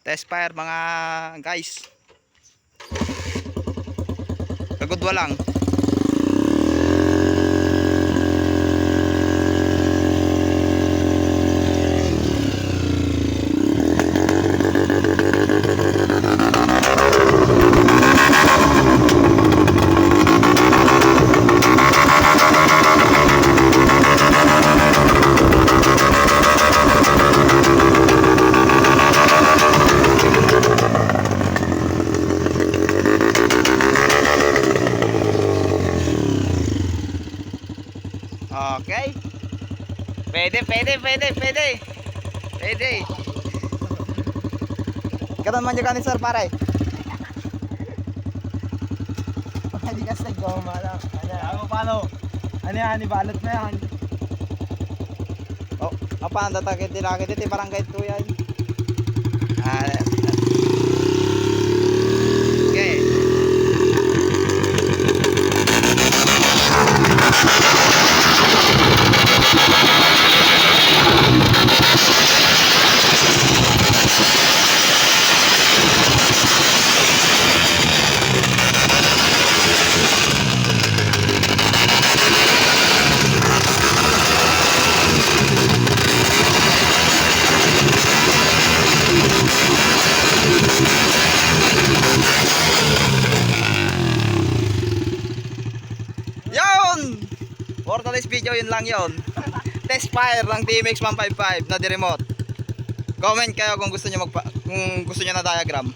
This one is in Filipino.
Test fire mga guys. Kagudwa lang. Okay. Pwede. Karon man jud sir pare. Hindi ka sa goma lang. Ano paano? Ano yan? Ibalot na yan. Oh, apa anda takit dilakit iti barangay tuyan. Okay. Yon! For today's video, yun lang yon. Test fire ng TMX 155 na di remote. Comment kayo kung gusto niyo na diagram.